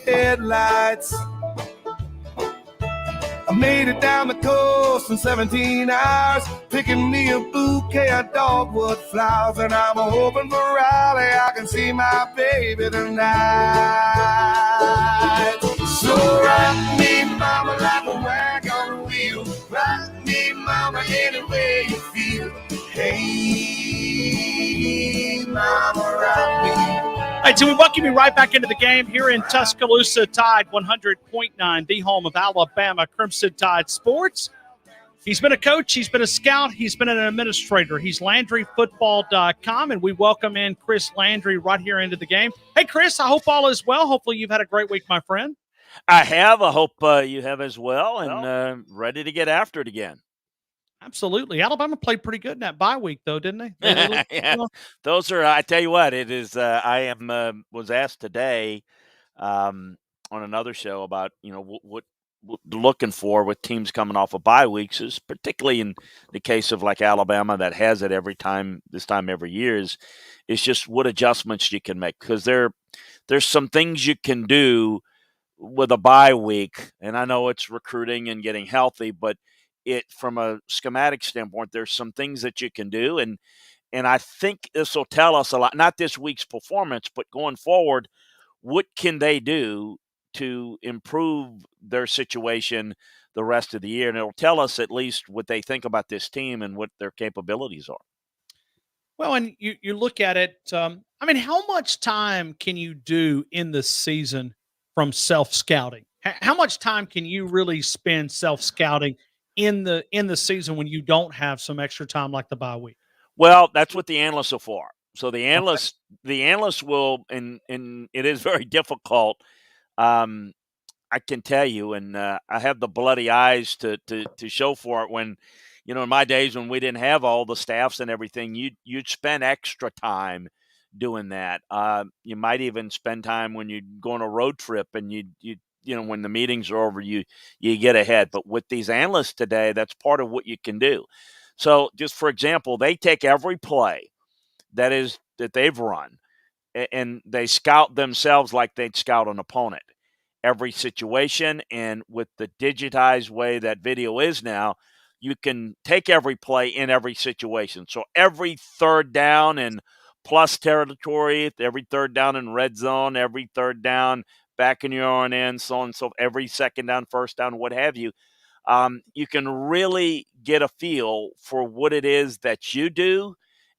headlights. I made it down the coast in 17 hours, picking me a bouquet of dogwood flowers, and I'm hoping for Raleigh I can see my baby tonight. So rock me, mama, like a wagon wheel. Rock me, mama, any way you feel. Hey, mama, rock me. All right, so we welcome you right back into the game here in Tuscaloosa. Tide 100.9, the home of Alabama Crimson Tide Sports. He's been a coach, he's been a scout, he's been an administrator. He's LandryFootball.com, and we welcome in Chris Landry right here into the game. Hey, Chris, I hope all is well. Hopefully you've had a great week, my friend. I have. I hope you have as well, and ready to get after it again. Absolutely. Alabama played pretty good in that bye week, though, didn't they? Yeah. Those are. I tell you what, it is. I was asked today on another show about what looking for with teams coming off of bye weeks, is particularly in the case of like Alabama that has it this time every year, is just what adjustments you can make, because there's some things you can do with a bye week, and I know it's recruiting and getting healthy, but from a schematic standpoint, there's some things that you can do, and I think this will tell us a lot. Not this week's performance, but going forward, what can they do to improve their situation the rest of the year? And it'll tell us at least what they think about this team and what their capabilities are. Well, and you look at it. How much time can you do in the season from self-scouting? How much time can you really spend self-scouting in the season when you don't have some extra time like the bye week? Well, that's what the analysts are for. So the analysts will, and it is very difficult. I can tell you, and I have the bloody eyes to show for it. When, in my days when we didn't have all the staffs and everything, you'd spend extra time doing that. You might even spend time when you go on a road trip, and you when the meetings are over, you get ahead. But with these analysts today, that's part of what you can do. So just for example, they take every play that they've run, and they scout themselves like they'd scout an opponent. Every situation, and with the digitized way that video is now, you can take every play in every situation. So every third down in plus territory, every third down in red zone, every third down back in your own end, so on and so forth, every second down, first down, what have you. You can really get a feel for what it is that you do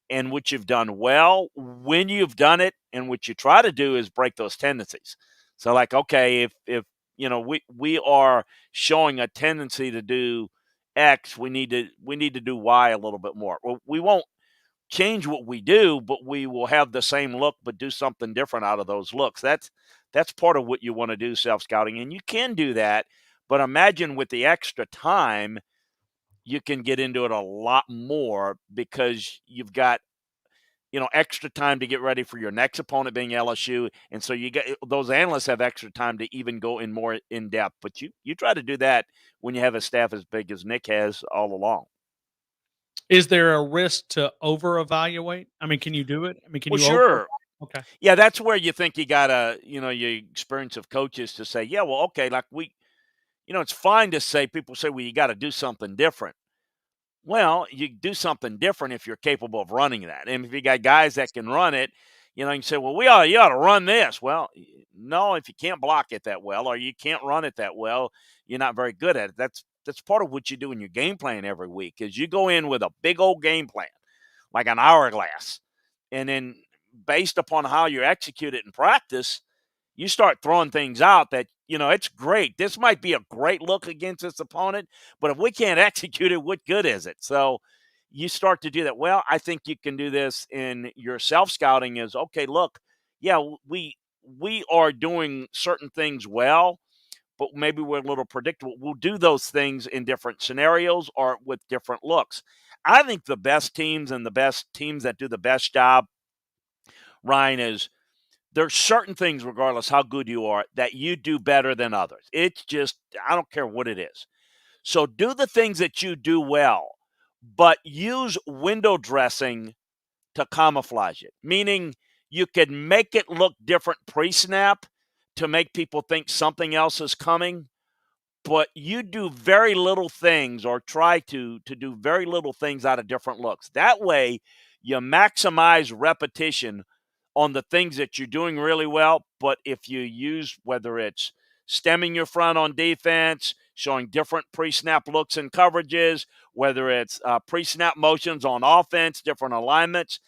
and what you've done well when you've done it, and what you try to do is break those tendencies. So, like, okay, if we are showing a tendency to do X, we need to do Y a little bit more. Well, we won't change what we do, but we will have the same look, but do something different out of those looks. That's part of what you want to do, self-scouting, and you can do that. But imagine with the extra time, you can get into it a lot more, because you've got extra time to get ready for your next opponent being LSU. And so those analysts have extra time to even go in more in depth. But you try to do that when you have a staff as big as Nick has all along. Is there a risk to over-evaluate? Can you do it? Can you? Sure. Okay. Yeah, that's where you think you got to, your experience of coaches to say, yeah, well, okay, like it's fine to say, people say, well, you got to do something different. Well, you do something different if you're capable of running that. And if you got guys that can run it, you can say, well, you ought to run this. Well, no, if you can't block it that well, or you can't run it that well, you're not very good at it. That's part of what you do in your game plan every week, is you go in with a big old game plan, like an hourglass. And then based upon how you execute it in practice, you start throwing things out that, it's great. This might be a great look against this opponent, but if we can't execute it, what good is it? So you start to do that. Well, I think you can do this in your self-scouting is, okay, look, yeah, we are doing certain things well, but maybe we're a little predictable. We'll do those things in different scenarios or with different looks. I think the best teams and the best teams that do the best job, Ryan, is there's certain things, regardless how good you are, that you do better than others. It's just, I don't care what it is. So do the things that you do well, but use window dressing to camouflage it, meaning you can make it look different pre-snap to make people think something else is coming, but you do very little things or try to do very little things out of different looks. That way, you maximize repetition on the things that you're doing really well. But if you use, whether it's stemming your front on defense, showing different pre-snap looks and coverages, whether it's pre-snap motions on offense, different alignments,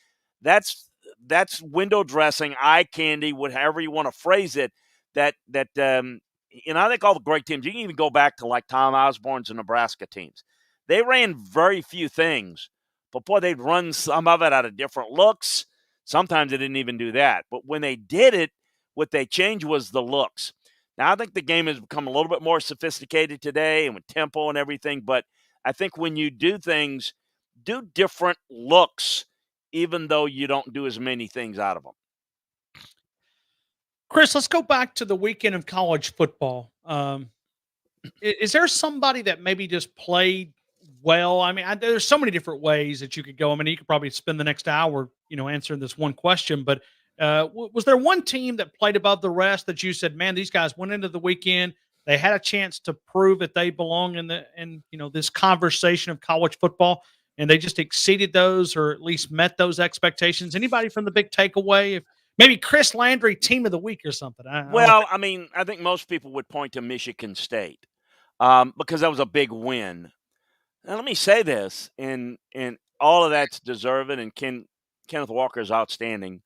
that's window dressing, eye candy, whatever you want to phrase it. I think all the great teams, you can even go back to like Tom Osborne's Nebraska teams. They ran very few things, but boy, they'd run some of it out of different looks. Sometimes they didn't even do that. But when they did it, what they changed was the looks. Now, I think the game has become a little bit more sophisticated today and with tempo and everything, but I think when you do things, do different looks, even though you don't do as many things out of them. Chris, let's go back to the weekend of college football. Is there somebody that maybe just played well? I mean, there's so many different ways that you could go. I mean, you could probably spend the next hour, answering this one question. But was there one team that played above the rest that you said, "Man, these guys went into the weekend. They had a chance to prove that they belong in this conversation of college football, and they just exceeded those, or at least met those expectations." Anybody from the big takeaway? Maybe Chris Landry, team of the week or something. I think most people would point to Michigan State because that was a big win. Now, let me say this, and all of that's deserving, and Kenneth Walker is outstanding.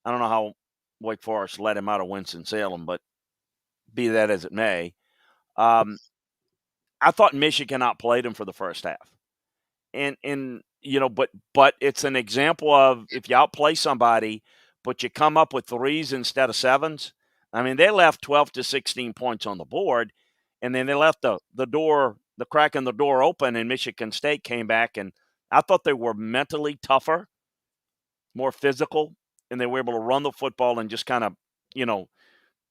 I don't know how Wake Forest let him out of Winston-Salem, but be that as it may, I thought Michigan outplayed him for the first half. But it's an example of if you outplay somebody – but you come up with threes instead of sevens. I mean, they left 12 to 16 points on the board, and then they left the crack in the door open, and Michigan State came back, and I thought they were mentally tougher, more physical, and they were able to run the football and just kind of,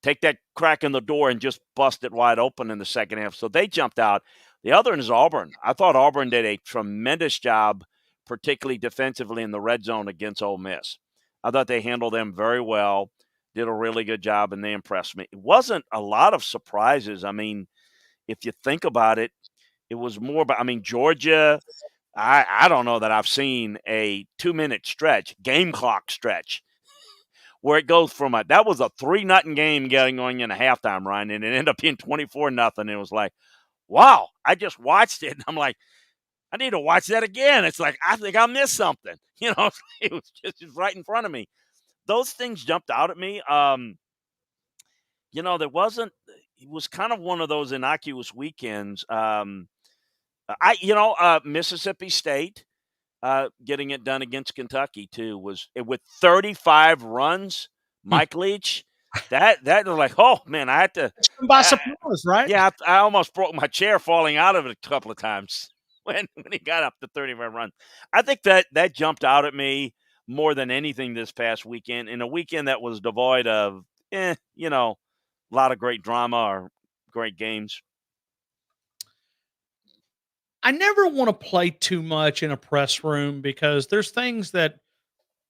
take that crack in the door and just bust it wide open in the second half. So they jumped out. The other one is Auburn. I thought Auburn did a tremendous job, particularly defensively in the red zone against Ole Miss. I thought they handled them very well, did a really good job, and they impressed me. It wasn't a lot of surprises. I mean, if you think about it, it was more about, Georgia, I don't know that I've seen a 2-minute stretch, game clock stretch, where it goes from that was a 3-0 game going in a halftime, Ryan, and it ended up being 24-0. It was like, wow, I just watched it, and I'm like, I need to watch that again. It's like, I think I missed something. It was just right in front of me. Those things jumped out at me. There wasn't, it was kind of one of those innocuous weekends. Mississippi State getting it done against Kentucky too was with 35 runs. Mike Leach, that was like, oh man, I had to by surprise, right? Yeah, I almost broke my chair falling out of it a couple of times. When he got up to 35 runs. I think that jumped out at me more than anything this past weekend, in a weekend that was devoid of, a lot of great drama or great games. I never want to play too much in a press room because there's things that,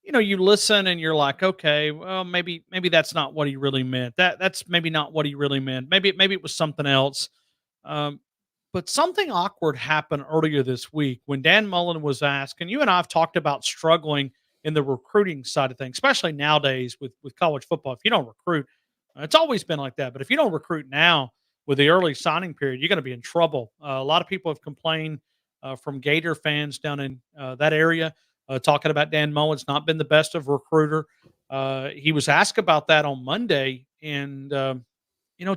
you listen and you're like, okay, well, maybe that's not what he really meant. That's maybe not what he really meant. Maybe it was something else. But something awkward happened earlier this week when Dan Mullen was asked, and you and I have talked about struggling in the recruiting side of things, especially nowadays with college football. If you don't recruit, it's always been like that. But if you don't recruit now with the early signing period, you're going to be in trouble. A lot of people have complained from Gator fans down in that area, talking about Dan Mullen's not been the best of recruiter. He was asked about that on Monday and,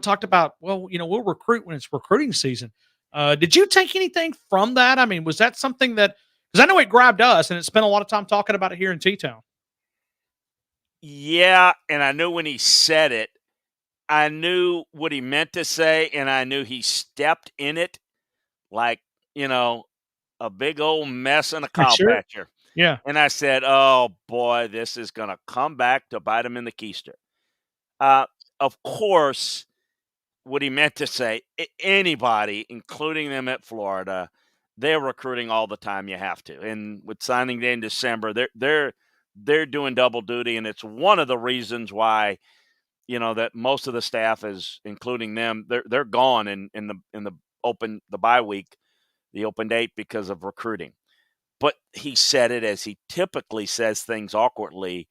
talked about, well, we'll recruit when it's recruiting season. Did you take anything from that? I mean, was that something that, because I know it grabbed us and it spent a lot of time talking about it here in T-Town. Yeah, and I knew when he said it, I knew what he meant to say, and I knew he stepped in it like, a big old mess in a cow patcher. Yeah. And I said, oh, boy, this is going to come back to bite him in the keister. Of course, what he meant to say, anybody, including them at Florida, they're recruiting all the time. You have to. And with signing day in December, they're doing double duty, and it's one of the reasons why that most of the staff is, including them, they're gone in the bye week, the open date, because of recruiting. But he said it as he typically says things awkwardly.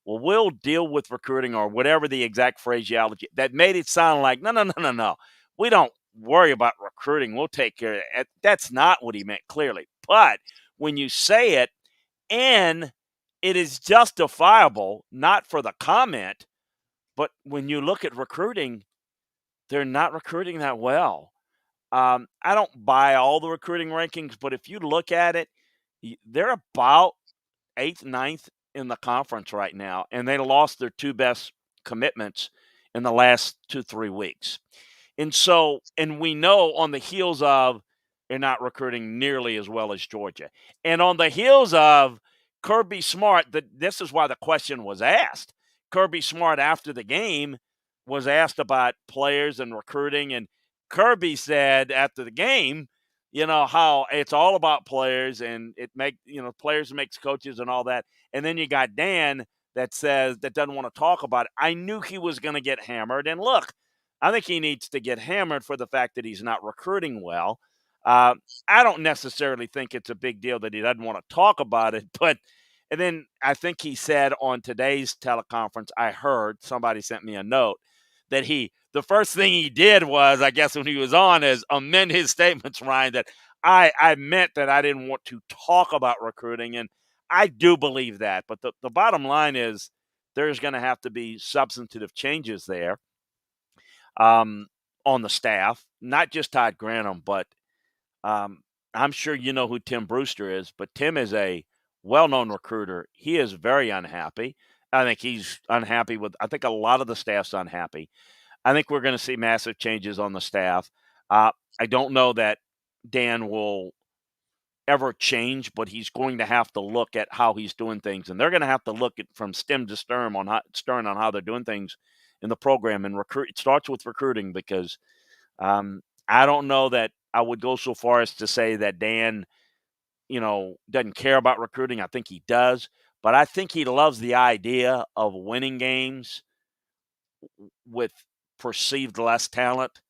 Well, we'll deal with recruiting, or whatever the exact phraseology that made it sound like, no. We don't worry about recruiting. We'll take care of it. That's not what he meant, clearly. But when you say it, and it is justifiable, not for the comment, but when you look at recruiting, they're not recruiting that well. I don't buy all the recruiting rankings, but if you look at it, they're about 8th, 9th in the conference right now, and they lost their 2 best commitments in the last 2-3 weeks. And we know on the heels of they're not recruiting nearly as well as Georgia. And on the heels of Kirby Smart, this is why the question was asked. Kirby Smart, after the game, was asked about players and recruiting, and Kirby said after the game, how it's all about players, and players makes coaches and all that. And then you got Dan that doesn't want to talk about it. I knew he was going to get hammered. And look, I think he needs to get hammered for the fact that he's not recruiting well. I don't necessarily think it's a big deal that he doesn't want to talk about it. And then I think he said on today's teleconference, I heard somebody sent me a note that the first thing he did was, I guess when he was on, is amend his statements, Ryan, that I meant that I didn't want to talk about recruiting. And I do believe that. But the bottom line is there's going to have to be substantive changes there on the staff, not just Todd Grantham, but I'm sure you know who Tim Brewster is, but Tim is a well-known recruiter. He is very unhappy. I think he's unhappy I think a lot of the staff's unhappy. I think we're going to see massive changes on the staff. I don't know that Dan will ever change, but he's going to have to look at how he's doing things. And they're going to have to look at from stem to stern on how they're doing things in the program. And it starts with recruiting, because I don't know that I would go so far as to say that Dan, doesn't care about recruiting. I think he does. But I think he loves the idea of winning games with perceived less talent.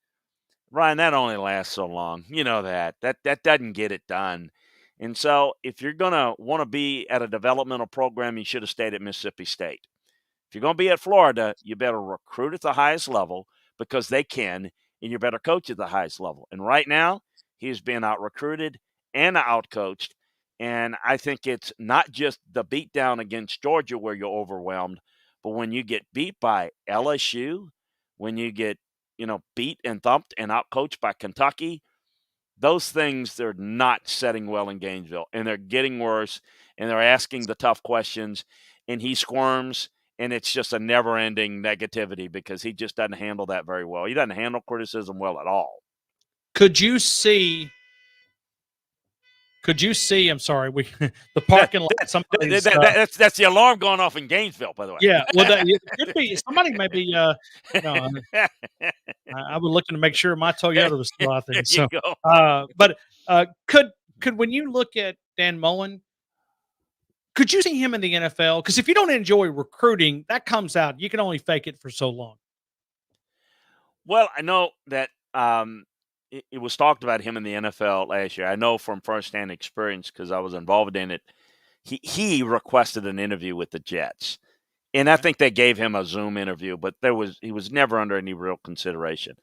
Ryan, that only lasts so long. You know that. That doesn't get it done. And so if you're going to want to be at a developmental program, you should have stayed at Mississippi State. If you're going to be at Florida, you better recruit at the highest level, because they can, and you better coach at the highest level. And right now, he's being out-recruited and out-coached. And I think it's not just the beatdown against Georgia where you're overwhelmed, but when you get beat by LSU, when you get, beat and thumped and out-coached by Kentucky, those things, they're not setting well in Gainesville, and they're getting worse, and they're asking the tough questions, and he squirms, and it's just a never-ending negativity because he just doesn't handle that very well. He doesn't handle criticism well at all. Could you see? I'm sorry, the parking lot. That's the alarm going off in Gainesville, by the way. Yeah, well, it could be somebody maybe. I was looking to make sure my Toyota was still out there. So, but could when you look at Dan Mullen, could you see him in the NFL? Because if you don't enjoy recruiting, that comes out. You can only fake it for so long. Well, I know that it was talked about him in the NFL last year. I know from firsthand experience, because I was involved in it. He requested an interview with the Jets, and I think they gave him a Zoom interview, but he was never under any real consideration.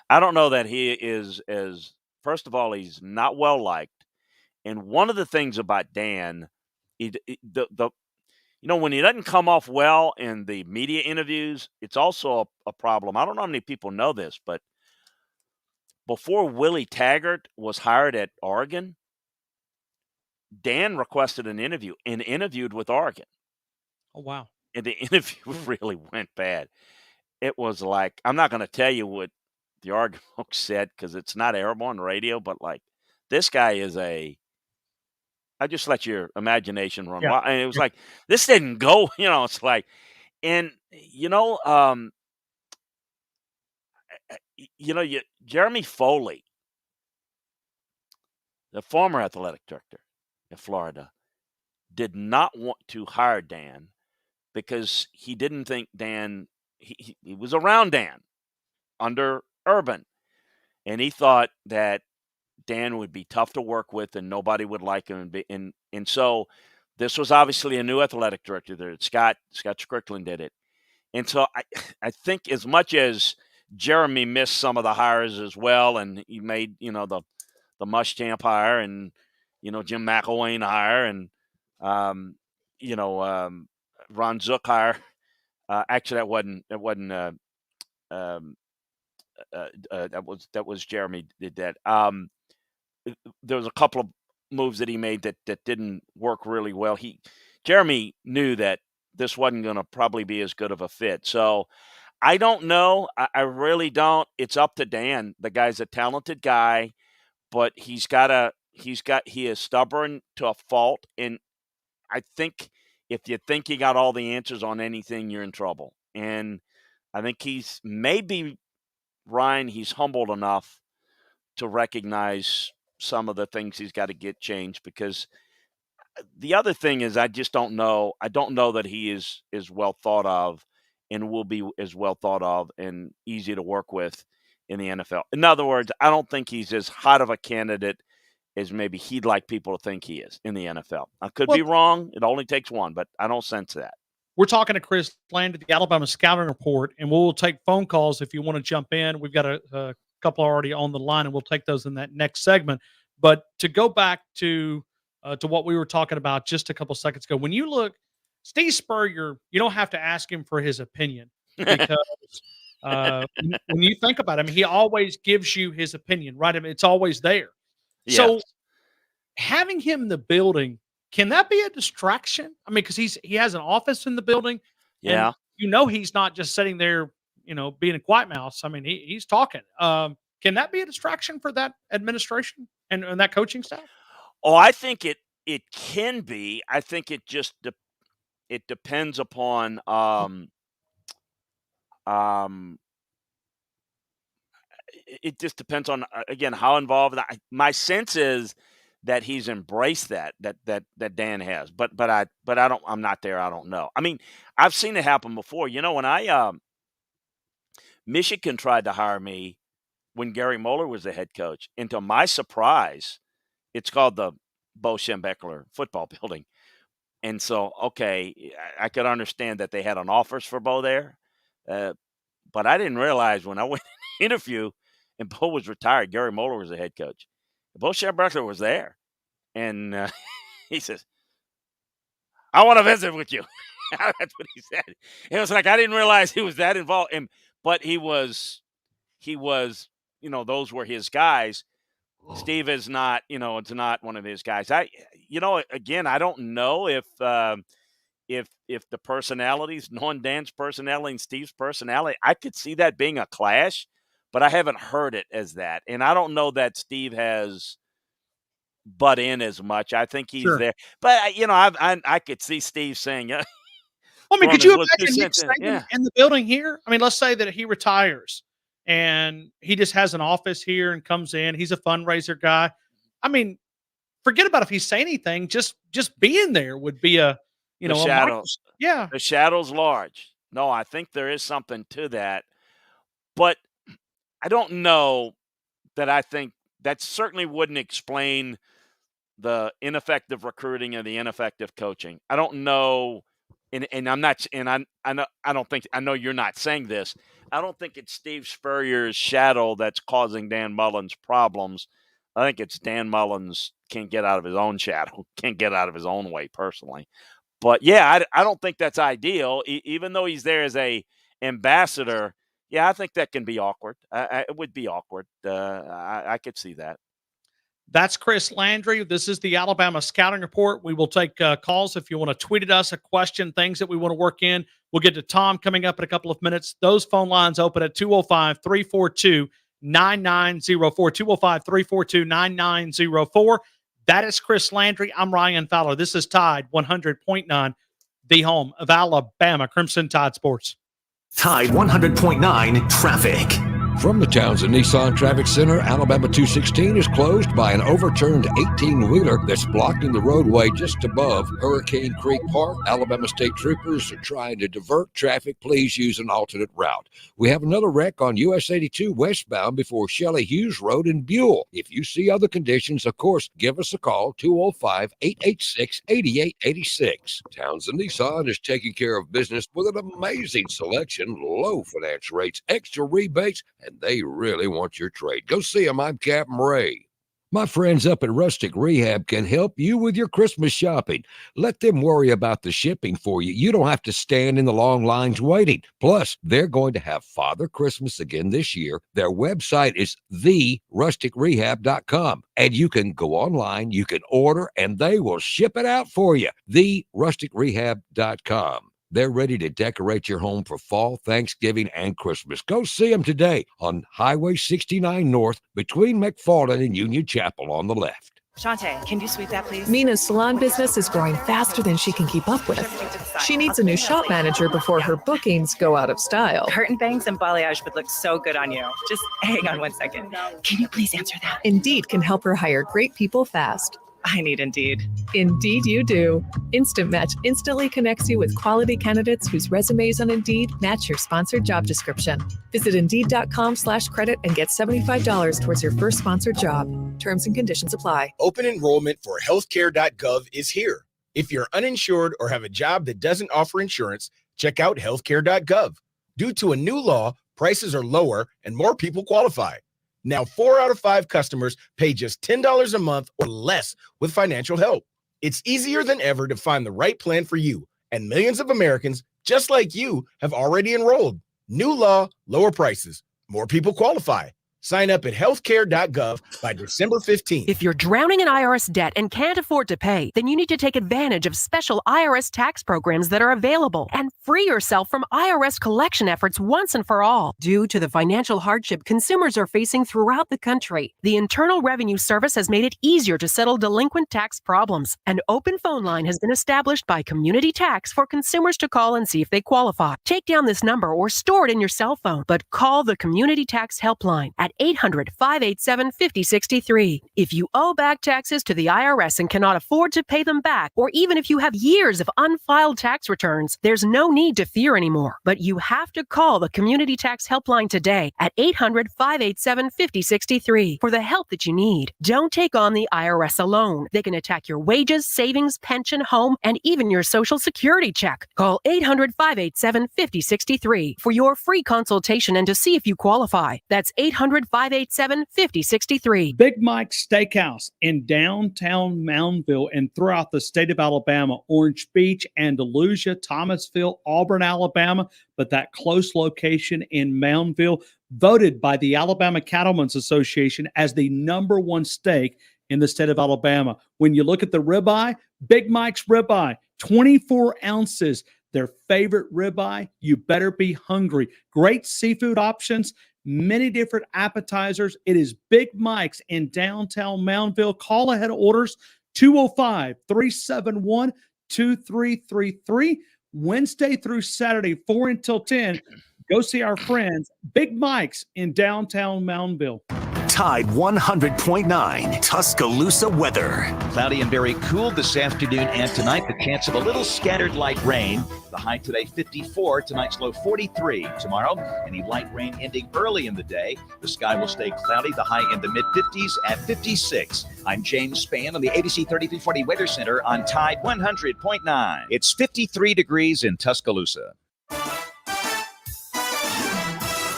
I don't know that he is first of all, he's not well liked, and one of the things about Dan, when he doesn't come off well in the media interviews, it's also a problem. I don't know how many people know this, but before Willie Taggart was hired at Oregon, Dan requested an interview and interviewed with Oregon. Oh, wow. And the interview really went bad. It was like, I'm not going to tell you what the Oregon folks said because it's not airborne radio, but like, this guy is I just let your imagination run wild. And it was like, this didn't go, it's like, and, Jeremy Foley, the former athletic director in Florida, did not want to hire Dan because he didn't think Dan he was around Dan under Urban, and he thought that Dan would be tough to work with and nobody would like him. And so this was obviously a new athletic director there. Scott Strickland did it. And so I think as much as Jeremy missed some of the hires as well, and he made, the Muschamp hire and, Jim McElwain hire and, Ron Zook hire. Actually, that was Jeremy did that. There was a couple of moves that he made that didn't work really well. Jeremy knew that this wasn't going to probably be as good of a fit. So I don't know. I really don't. It's up to Dan. The guy's a talented guy, but he is stubborn to a fault. And I think if you think you got all the answers on anything, you're in trouble. And I think he's humbled enough to recognize some of the things he's got to get changed, because the other thing is I just don't know. I don't know that he is well thought of and will be as well thought of and easy to work with in the NFL. In other words, I don't think he's as hot of a candidate as maybe he'd like people to think he is in the NFL. I could be wrong. It only takes one, but I don't sense that. We're talking to Chris Landry, the Alabama Scouting Report, and we'll take phone calls if you want to jump in. We've got a couple already on the line, and we'll take those in that next segment. But to go back to what we were talking about just a couple seconds ago, when you look, Steve Spurrier, you don't have to ask him for his opinion, because when you think about him, he always gives you his opinion, right? I mean, it's always there. Yes. So having him in the building, can that be a distraction? I mean, because he has an office in the building. Yeah. And he's not just sitting there, being a quiet mouse. I mean, he's talking. Can that be a distraction for that administration and that coaching staff? Oh, I think it can be. I think it just it depends upon it just depends on again how involved. My sense is that he's embraced that Dan has, but I'm not there. I don't know. I mean, I've seen it happen before. When Michigan tried to hire me when Gary Moeller was the head coach, and to my surprise, it's called the Bo Schembechler football building. And so, okay, I could understand that they had an offers for Bo there, but I didn't realize when I went to the interview and Bo was retired, Gary Moeller was the head coach. Bo Schembechler was there, and he says, "I want to visit with you." That's what he said. It was like I didn't realize he was that involved, but he was. Those were his guys. Steve is not. It's not one of his guys. Again, I don't know if the personalities, knowing Dan's personality and Steve's personality, I could see that being a clash. But I haven't heard it as that. And I don't know that Steve has butt in as much. I think he's there. But, I could see Steve saying, I mean, could you imagine Nick Saban in the building here? I mean, let's say that he retires and he just has an office here and comes in. He's a fundraiser guy. I mean, forget about if he say anything. Just being there would be a shadows. Yeah. The shadow's large. No, I think there is something to that. But I don't know that I think that certainly wouldn't explain the ineffective recruiting and the ineffective coaching. I don't know, and I'm not, and I know you're not saying this. I don't think it's Steve Spurrier's shadow that's causing Dan Mullen's problems. I think it's Dan Mullen's can't get out of his own shadow, can't get out of his own way personally. But yeah, I don't think that's ideal. Even though he's there as a ambassador. Yeah, I think that can be awkward. It would be awkward. I could see that. That's Chris Landry. This is the Alabama Scouting Report. We will take calls if you want to tweet at us a question, things that we want to work in. We'll get to Tom coming up in a couple of minutes. Those phone lines open at 205-342-9904, 205-342-9904. That is Chris Landry. I'm Ryan Fowler. This is Tide 100.9, the home of Alabama Crimson Tide Sports. Tide 100.9 traffic. From the Townsend Nissan Traffic Center, Alabama 216 is closed by an overturned 18-wheeler that's blocking the roadway just above Hurricane Creek Park. Alabama State Troopers are trying to divert traffic. Please use an alternate route. We have another wreck on US 82 westbound before Shelley Hughes Road in Buell. If you see other conditions, of course, give us a call, 205-886-8886. Townsend Nissan is taking care of business with an amazing selection, low finance rates, extra rebates, and they really want your trade. Go see them. I'm Captain Ray. My friends up at Rustic Rehab can help you with your Christmas shopping. Let them worry about the shipping for you. You don't have to stand in the long lines waiting. Plus, they're going to have Father Christmas again this year. Their website is therusticrehab.com. And you can go online, you can order, and they will ship it out for you. therusticrehab.com. They're ready to decorate your home for fall, Thanksgiving, and Christmas. Go see them today on Highway 69 North between McFarland and Union Chapel on the left. Shantae, can you sweep that, please? Mina's salon business is growing faster than she can keep up with. She needs a new shop manager before her bookings go out of style. Curtain bangs and balayage would look so good on you. Just hang on one second. Can you please answer that? Indeed can help her hire great people fast. I need Indeed. Indeed you do. Instant Match instantly connects you with quality candidates whose resumes on Indeed match your sponsored job description. Visit Indeed.com/credit and get $75 towards your first sponsored job. Terms and conditions apply. Open enrollment for healthcare.gov is here. If you're uninsured or have a job that doesn't offer insurance, check out healthcare.gov. Due to a new law, prices are lower and more people qualify. Now, 4 out of 5 customers pay just $10 a month or less with financial help. It's easier than ever to find the right plan for you, and millions of Americans just like you have already enrolled. New law, lower prices, more people qualify. Sign up at healthcare.gov by December 15th. If you're drowning in IRS debt and can't afford to pay, then you need to take advantage of special IRS tax programs that are available and free yourself from IRS collection efforts once and for all. Due to the financial hardship consumers are facing throughout the country, the Internal Revenue Service has made it easier to settle delinquent tax problems. An open phone line has been established by Community Tax for consumers to call and see if they qualify. Take down this number or store it in your cell phone, but call the Community Tax Helpline at 800-587-5063. If you owe back taxes to the IRS and cannot afford to pay them back, or even if you have years of unfiled tax returns, there's no need to fear anymore. But you have to call the Community Tax Helpline today at 800-587-5063 for the help that you need. Don't take on the IRS alone. They can attack your wages, savings, pension, home, and even your Social Security check. Call 800-587-5063 for your free consultation and to see if you qualify. That's 800-587-5063. Big Mike's Steakhouse in downtown Moundville and throughout the state of Alabama, Orange Beach, Andalusia, Thomasville, Auburn, Alabama, but that close location in Moundville, voted by the Alabama Cattlemen's Association as the #1 steak in the state of Alabama. When you look at the ribeye, Big Mike's ribeye, 24 ounces, their favorite ribeye. You better be hungry. Great seafood options. Many different appetizers. It is Big Mike's in downtown Moundville. Call ahead orders 205-371-2333. Wednesday through Saturday, 4 until 10. Go see our friends, Big Mike's in downtown Moundville. Tide 100.9 Tuscaloosa weather. Cloudy and very cool this afternoon and tonight. The chance of a little scattered light rain. The high today 54, tonight's low 43. Tomorrow, any light rain ending early in the day. The sky will stay cloudy, the high in the mid-50s at 56. I'm James Spann on the ABC 3340 Weather Center on Tide 100.9. It's 53 degrees in Tuscaloosa.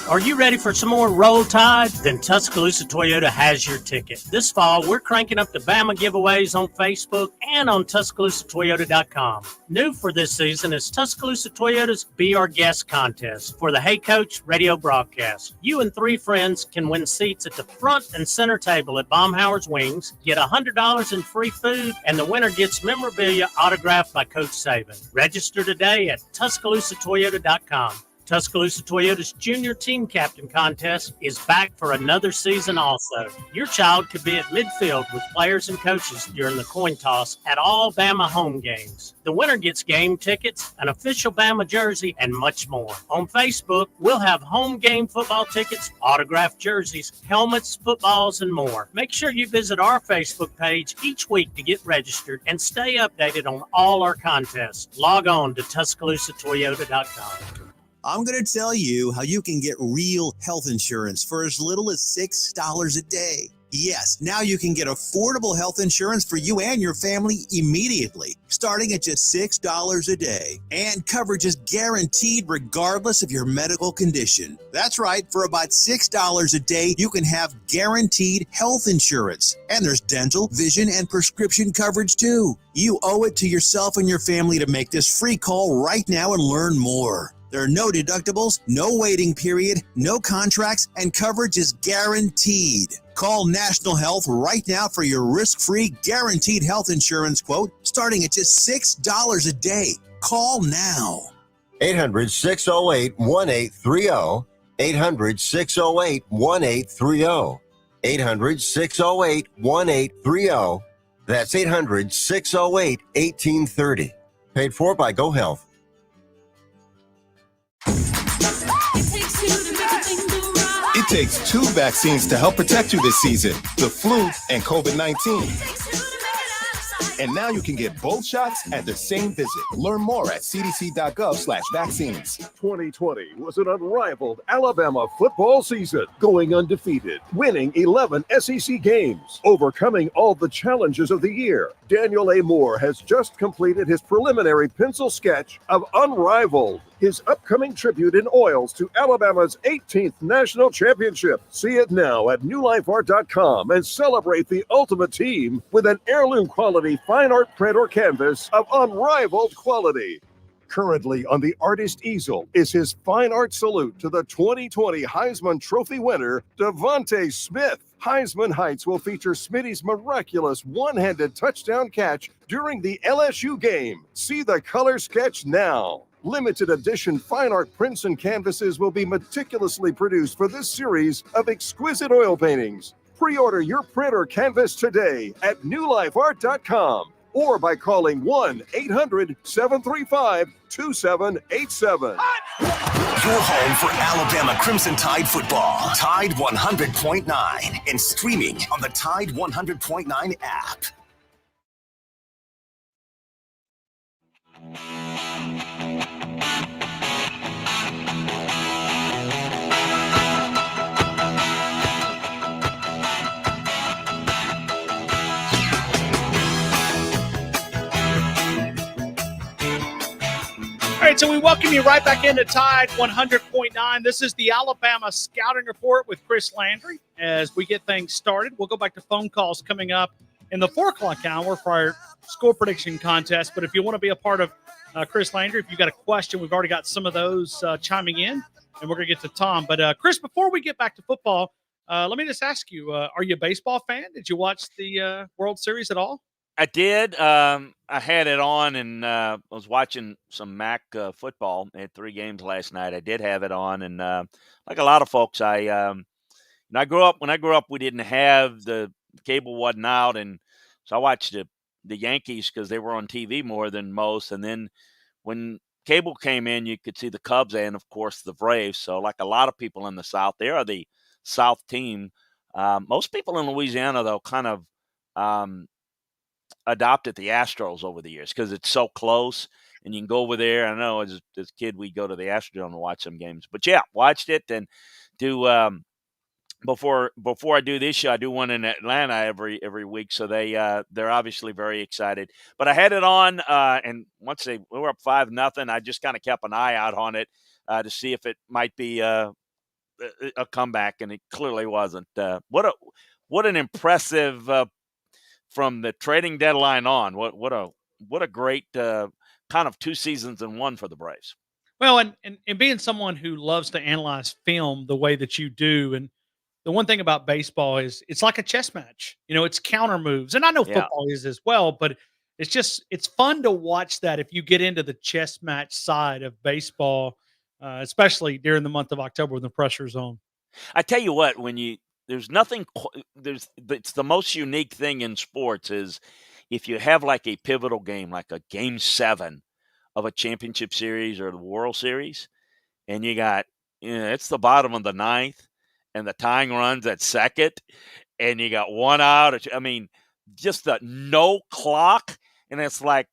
Are you ready for some more Roll Tide? Then Tuscaloosa Toyota has your ticket. This fall, we're cranking up the Bama giveaways on Facebook and on TuscaloosaToyota.com. New for this season is Tuscaloosa Toyota's Be Our Guest contest for the Hey Coach radio broadcast. You and 3 friends can win seats at the front and center table at Baumhauer's Wings, get $100 in free food, and the winner gets memorabilia autographed by Coach Saban. Register today at TuscaloosaToyota.com. Tuscaloosa Toyota's Junior Team Captain Contest is back for another season also. Your child could be at midfield with players and coaches during the coin toss at all Bama home games. The winner gets game tickets, an official Bama jersey, and much more. On Facebook, we'll have home game football tickets, autographed jerseys, helmets, footballs, and more. Make sure you visit our Facebook page each week to get registered and stay updated on all our contests. Log on to TuscaloosaToyota.com. I'm going to tell you how you can get real health insurance for as little as $6 a day. Yes, now you can get affordable health insurance for you and your family immediately, starting at just $6 a day. And coverage is guaranteed regardless of your medical condition. That's right, for about $6 a day, you can have guaranteed health insurance. And there's dental, vision, and prescription coverage too. You owe it to yourself and your family to make this free call right now and learn more. There are no deductibles, no waiting period, no contracts, and coverage is guaranteed. Call National Health right now for your risk-free guaranteed health insurance quote starting at just $6 a day. Call now. 800-608-1830. 800-608-1830. 800-608-1830. That's 800-608-1830. Paid for by GoHealth. It takes two vaccines to help protect you this season, the flu and COVID-19. And now you can get both shots at the same visit. Learn more at cdc.gov/vaccines. 2020 was an unrivaled Alabama football season, going undefeated, winning 11 SEC games, overcoming all the challenges of the year. Daniel A. Moore has just completed his preliminary pencil sketch of Unrivaled, his upcoming tribute in oils to Alabama's 18th national championship. See it now at newlifeart.com and celebrate the ultimate team with an heirloom quality fine art print or canvas of unrivaled quality. Currently on the artist easel is his fine art salute to the 2020 Heisman Trophy winner, Devontae Smith. Heisman Heights will feature Smitty's miraculous one-handed touchdown catch during the LSU game. See the color sketch now. Limited edition fine art prints and canvases will be meticulously produced for this series of exquisite oil paintings. Pre-order your print or canvas today at newlifeart.com or by calling 1-800-735-2787. Your home for Alabama Crimson Tide football. Tide 100.9 and streaming on the Tide 100.9 app. All right, so we welcome you right back into Tide 100.9. This is the Alabama Scouting Report with Chris Landry. As we get things started, we'll go back to phone calls coming up in the 4 o'clock hour for our score prediction contest. But if you want to be a part of Chris Landry, if you've got a question, we've already got some of those chiming in, and we're going to get to Tom. But, Chris, before we get back to football, let me just ask you, are you a baseball fan? Did you watch the World Series at all? I did. I had it on and was watching some MAC football. I had 3 games last night. I did have it on, and like a lot of folks, when I grew up, we didn't have the cable wasn't out, and so I watched the Yankees because they were on TV more than most. And then when cable came in, you could see the Cubs and, of course, the Braves. So like a lot of people in the South, they are the South team. Most people in Louisiana, though, kind of adopted the Astros over the years because it's so close and you can go over there. I know as a kid, we'd go to the Astrodome to watch some games, but yeah, watched it and do, before I do this show, I do one in Atlanta every week. So they're obviously very excited, but I had it on, and once we were up 5-0, I just kind of kept an eye out on it, to see if it might be, a comeback. And it clearly wasn't. What an impressive, from the trading deadline on, what a great kind of 2 seasons in one for the Braves. Well, and being someone who loves to analyze film the way that you do, and the one thing about baseball is it's like a chess match. You know, it's counter moves, and I know football is as well, but it's fun to watch that if you get into the chess match side of baseball. especially during the month of October when the pressure's on. I tell you what, there's nothing, it's the most unique thing in sports is if you have like a pivotal game, like a game 7 of a championship series or the World Series, and you got, it's the bottom of the 9th and the tying runs at second, and you got one out. I mean, just the no clock, and it's like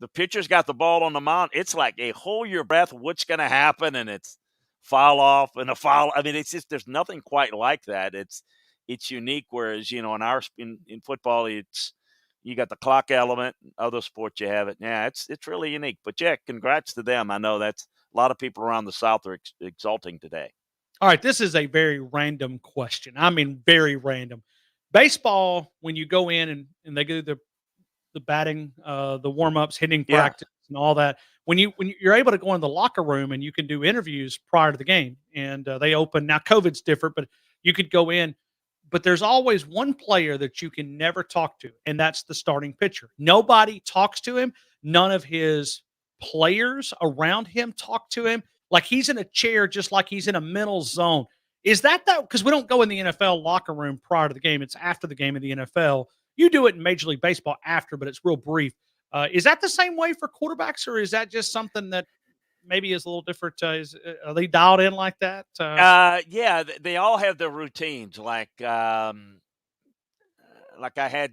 the pitcher's got the ball on the mound. It's like a hold your breath, what's going to happen, and it's foul off and a foul. I mean, it's just there's nothing quite like that. It's unique. Whereas in football, you got the clock element. Other sports you have it. Yeah, it's really unique. But yeah, congrats to them. I know that's a lot of people around the South are exulting today. All right, this is a very random question. I mean, very random. Baseball, when you go in and they do the batting, the warm-ups, hitting practice, and all that, when you're able to go in the locker room and you can do interviews prior to the game, and they open now. COVID's different, but you could go in. But there's always one player that you can never talk to, and that's the starting pitcher. Nobody talks to him. None of his players around him talk to him. Like he's in a chair, just like he's in a mental zone. Is that because we don't go in the NFL locker room prior to the game? It's after the game in the NFL. You do it in Major League Baseball after, but it's real brief. Is that the same way for quarterbacks, or is that just something that maybe is a little different? Are they dialed in like that? Yeah, they all have their routines. Like I had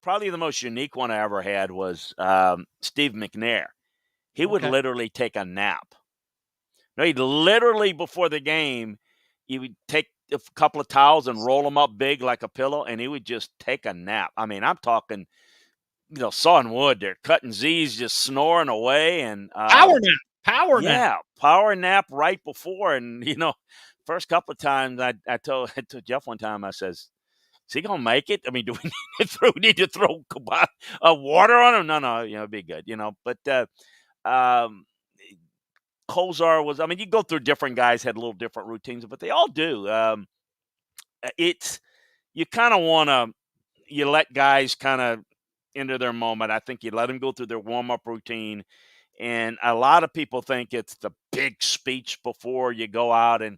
probably the most unique one I ever had was Steve McNair. He would literally take a nap. No, he'd literally before the game, he would take a couple of towels and roll them up big like a pillow, and he would just take a nap. I mean, I'm talking, sawing wood. They're cutting Z's, just snoring away, and power nap. Yeah, power nap right before. And, first couple of times I told Jeff one time, I says, is he going to make it? I mean, do we need to throw water on him? No, it'd be good, But Kozar was, you go through different guys, had a little different routines, but they all do. You kind of want to, you let guys kind of into their moment. I think you let them go through their warm-up routine. And a lot of people think it's the big speech before you go out. And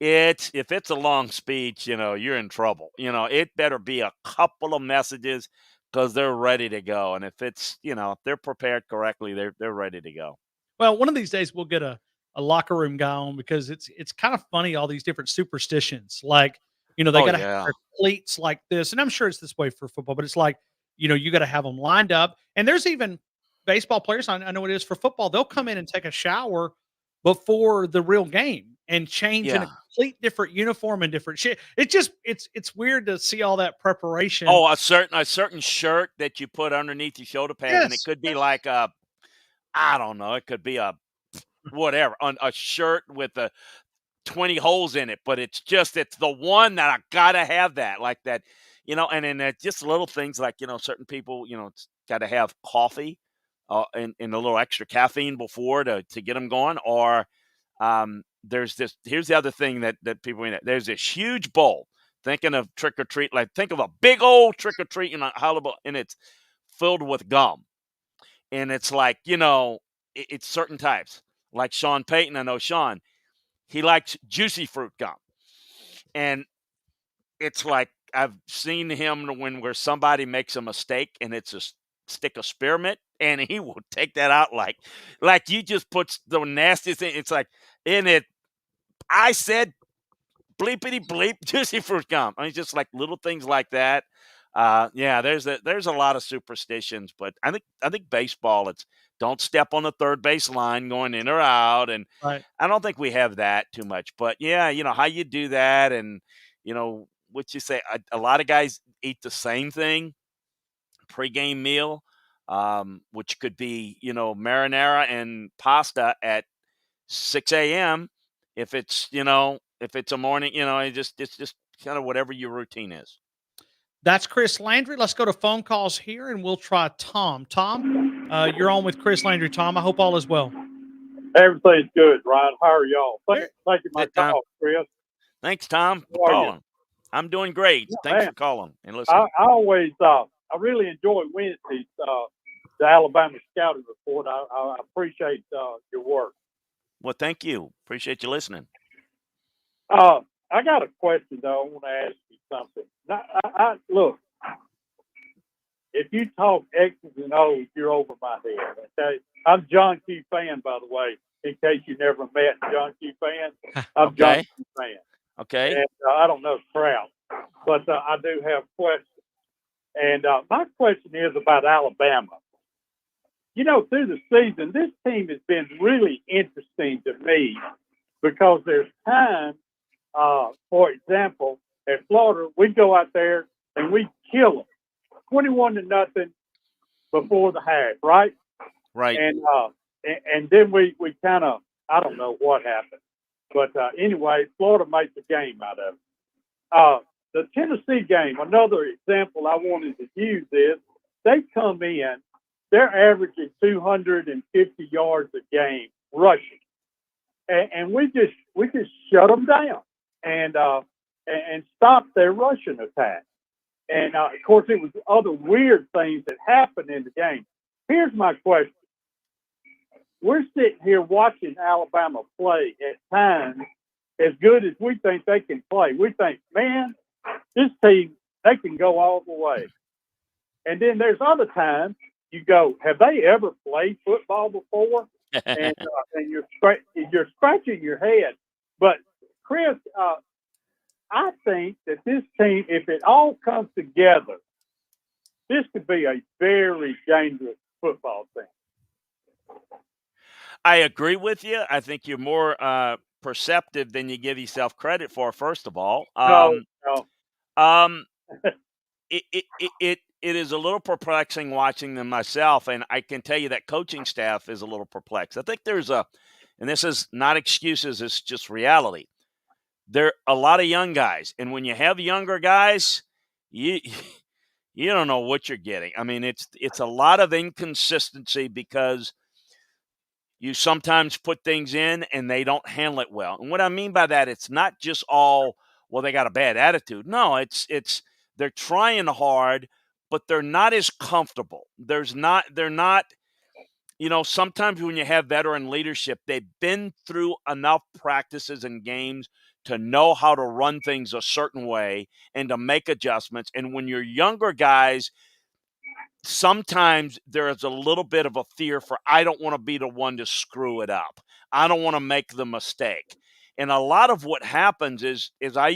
if it's a long speech, you're in trouble. It better be a couple of messages because they're ready to go. And if it's, if they're prepared correctly, they're ready to go. Well, one of these days we'll get a locker room guy on because it's kind of funny, all these different superstitions. Like, they got to have their cleats like this. And I'm sure it's this way for football, but it's like, you got to have them lined up. And there's even baseball players, I know it is for football, they'll come in and take a shower before the real game and change in a complete different uniform and different shit. It's weird to see all that preparation. Oh, a certain shirt that you put underneath your shoulder pad, and it could be like I don't know, it could be a shirt with 20 holes in it, but it's the one that I gotta have that, like that, and then just little things like, certain people, it's got to have coffee and a little extra caffeine before to get them going. Or here's the other thing that people, there's this huge bowl, thinking of trick or treat, like think of a big old trick or treat in a hollow, and it's filled with gum. And it's like, it's certain types. Like Sean Payton, I know Sean, he likes juicy fruit gum. And it's like, I've seen him where somebody makes a mistake and it's a stick of spearmint, and he will take that out like you just put the nastiest thing. It's like, in it, I said bleepity bleep juicy fruit gum. It's just like little things like that. There's a lot of superstitions, but I think baseball, it's don't step on the third base line going in or out, and I don't think we have that too much. But how you do that, and what you say, a lot of guys eat the same thing pregame meal, which could be marinara and pasta at 6 a.m. If it's a morning, it's just kind of whatever your routine is. That's Chris Landry. Let's go to phone calls here, and we'll try Tom. Tom, you're on with Chris Landry. Tom, I hope all is well. Everything's good, Ryan. How are y'all? Thank you for my call, Chris. Thanks, Tom, for calling. I'm doing great. Yeah, Thanks for calling and listening. I always, I really enjoy Wednesdays, the Alabama Scouting Report. I appreciate your work. Well, thank you. Appreciate you listening. I got a question though. I want to ask you something. Now, look, if you talk X's and O's, you're over my head. Okay, I'm John Q. fan, by the way. In case you never met John Q. fan, I'm John Q. fan. Okay. And I don't know crowd, but I do have questions. And my question is about Alabama. You know, through the season, this team has been really interesting to me because there's times, for example, at Florida, we go out there and we kill them 21-0 before the half, right? Right. And then we kind of, I don't know what happened. But anyway, Florida made the game out of it. The Tennessee game, another example I wanted to use is they come in, they're averaging 250 yards a game rushing. And we just shut them down and stop their rushing attack. And, of course, it was other weird things that happened in the game. Here's my question. We're sitting here watching Alabama play at times as good as we think they can play. We think, man, this team, they can go all the way. And then there's other times you go, have they ever played football before? and you're scratching your head. But, Chris, I think that this team, if it all comes together, this could be a very dangerous football team. I agree with you. I think you're more perceptive than you give yourself credit for, first of all. No. It is a little perplexing watching them myself, and I can tell you that coaching staff is a little perplexed. I think there's and this is not excuses, it's just reality. There are a lot of young guys, and when you have younger guys, you don't know what you're getting. I mean, it's a lot of inconsistency because you sometimes put things in and they don't handle it well. And what I mean by that, it's not just all, well, they got a bad attitude. No, it's they're trying hard, but they're not as comfortable. They're not, sometimes when you have veteran leadership, they've been through enough practices and games to know how to run things a certain way and to make adjustments. And when you're younger guys, sometimes there is a little bit of a fear for, I don't want to be the one to screw it up. I don't want to make the mistake. And a lot of what happens is I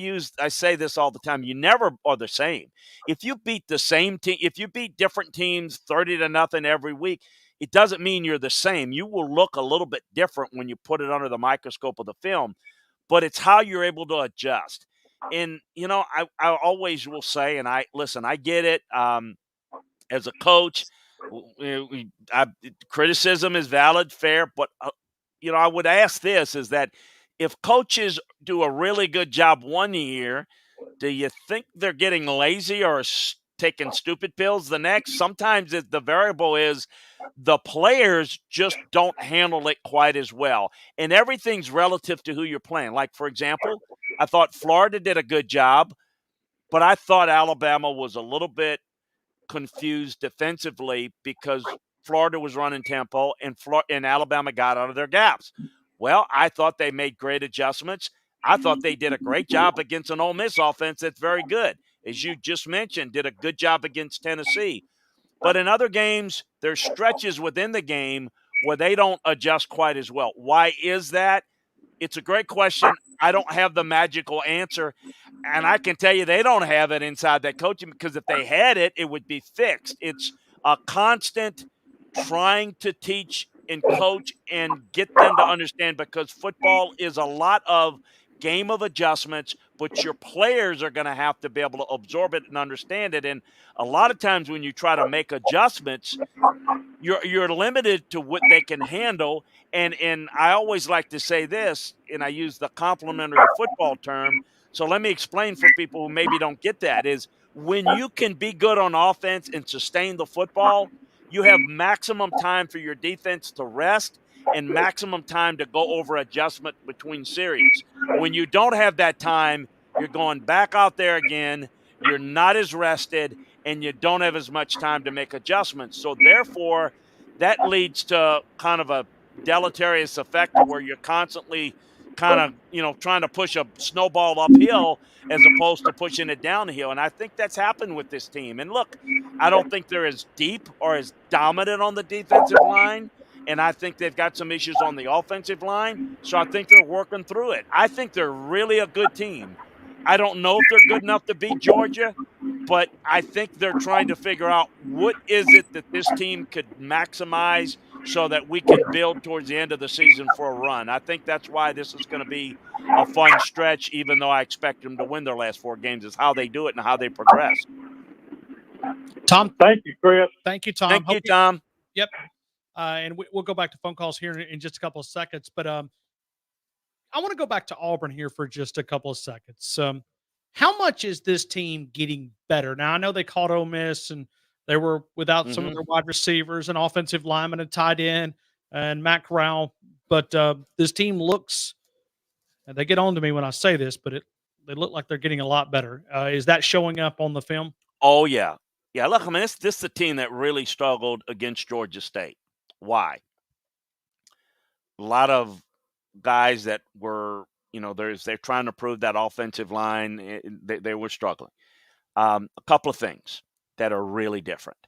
say this all the time, you never are the same. If you beat the same team, if you beat different teams 30-0 every week, it doesn't mean you're the same. You will look a little bit different when you put it under the microscope of the film, but it's how you're able to adjust. And, I always will say, and I get it. As a coach, criticism is valid, fair, but, I would ask this is that if coaches do a really good job one year, do you think they're getting lazy or taking stupid pills the next? Sometimes the variable is the players just don't handle it quite as well. And everything's relative to who you're playing. Like, for example, I thought Florida did a good job, but I thought Alabama was a little bit confused defensively because Florida was running tempo and Alabama got out of their gaps. Well, I thought they made great adjustments. I thought they did a great job against an Ole Miss offense that's very good. As you just mentioned, did a good job against Tennessee. But in other games, there's stretches within the game where they don't adjust quite as well. Why is that? It's a great question. I don't have the magical answer. And I can tell you they don't have it inside that coaching, because if they had it, it would be fixed. It's a constant trying to teach and coach and get them to understand, because football is a lot of game of adjustments, but your players are going to have to be able to absorb it and understand it. And a lot of times when you try to make adjustments, you're limited to what they can handle. And I always like to say this, and I use the complimentary football term. So let me explain for people who maybe don't get that, is when you can be good on offense and sustain the football, you have maximum time for your defense to rest and maximum time to go over adjustment between series. When you don't have that time, you're going back out there again, you're not as rested, and you don't have as much time to make adjustments. So therefore, that leads to kind of a deleterious effect where you're constantly kind of, trying to push a snowball uphill as opposed to pushing it downhill. And I think that's happened with this team. And look, I don't think they're as deep or as dominant on the defensive line. And I think they've got some issues on the offensive line. So I think they're working through it. I think they're really a good team. I don't know if they're good enough to beat Georgia, but I think they're trying to figure out what is it that this team could maximize so that we can build towards the end of the season for a run. I think that's why this is going to be a fun stretch, even though I expect them to win their last 4 games, is how they do it and how they progress. Tom. Thank you, Chris. Thank you, Tom. Thank you, Tom. Yep. And we'll go back to phone calls here in just a couple of seconds. But I want to go back to Auburn here for just a couple of seconds. How much is this team getting better? Now, I know they caught Ole Miss, and they were without some of their wide receivers and offensive linemen and tight end and Matt Corral. But this team looks, and they get on to me when I say this, but they look like they're getting a lot better. Is that showing up on the film? Oh, yeah. Yeah, look, I mean, this is the team that really struggled against Georgia State. Why? A lot of guys that were, they're trying to prove that offensive line, they were struggling. A couple of things that are really different.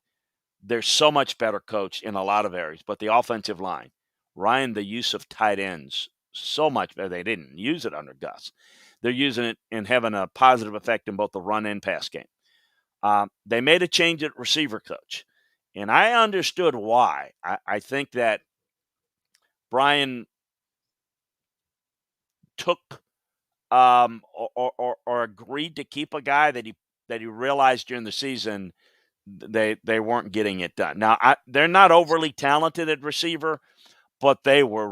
They're so much better coached in a lot of areas, but the offensive line, Ryan, the use of tight ends, so much better. They didn't use it under Gus. They're using it and having a positive effect in both the run and pass game. They made a change at receiver coach, and I understood why. I think that Brian took or agreed to keep a guy that he realized during the season they weren't getting it done. Now, they're not overly talented at receiver, but they were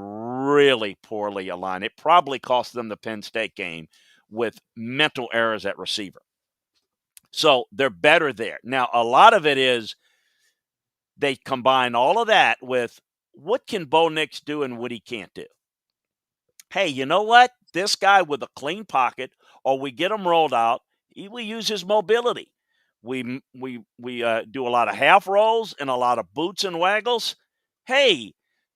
really poorly aligned. It probably cost them the Penn State game with mental errors at receiver. So they're better there. Now, a lot of it is they combine all of that with what can Bo Nix do and what he can't do. Hey, you know what? This guy with a clean pocket, or we get him rolled out, we use his mobility. We do a lot of half rolls and a lot of boots and waggles. Hey,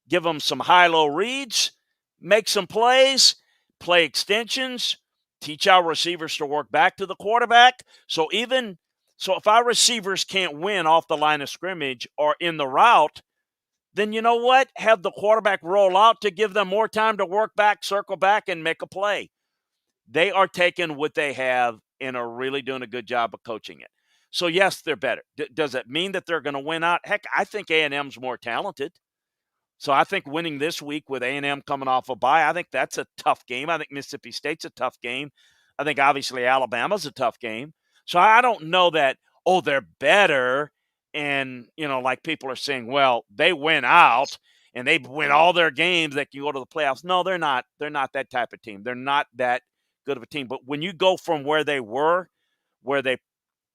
give him some high-low reads, make some plays, play extensions, teach our receivers to work back to the quarterback. So if our receivers can't win off the line of scrimmage or in the route, then you know what? Have the quarterback roll out to give them more time to work back, circle back, and make a play. They are taking what they have and are really doing a good job of coaching it. So, yes, they're better. Does it mean that they're going to win out? Heck, I think A&M's more talented. So I think winning this week with A&M coming off a bye, I think that's a tough game. I think Mississippi State's a tough game. I think obviously Alabama's a tough game. So I don't know that, they're better. And, like people are saying, well, they win out and they win all their games that can go to the playoffs. No, they're not. They're not that type of team. They're not that good of a team. But when you go from where they were, where they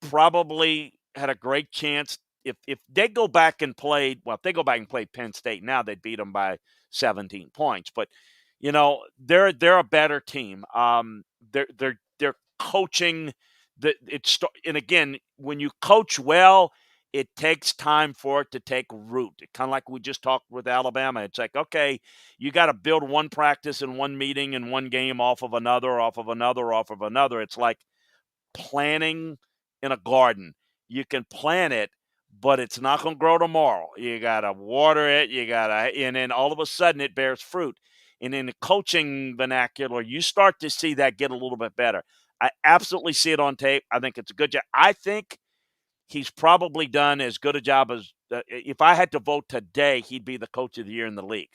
probably had a great chance, if they go back and played, if they go back and play Penn State now, they'd beat them by 17 points. But, they're a better team. They're coaching. And again, when you coach well, it takes time for it to take root. Kind of like we just talked with Alabama. It's like, okay, you got to build one practice and one meeting and one game off of another, off of another, off of another. It's like planting in a garden. You can plant it, but it's not going to grow tomorrow. You got to water it. And then all of a sudden it bears fruit. And in the coaching vernacular, you start to see that get a little bit better. I absolutely see it on tape. I think it's a good job. I think he's probably done as good a job as if I had to vote today, he'd be the coach of the year in the league.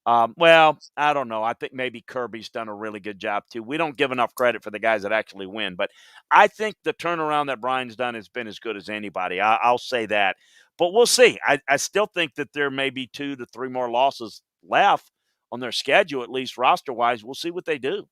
Well, I don't know. I think maybe Kirby's done a really good job too. We don't give enough credit for the guys that actually win, but I think the turnaround that Brian's done has been as good as anybody. I'll say that, but we'll see. I still think that there may be 2 to 3 more losses left on their schedule, at least roster-wise. We'll see what they do.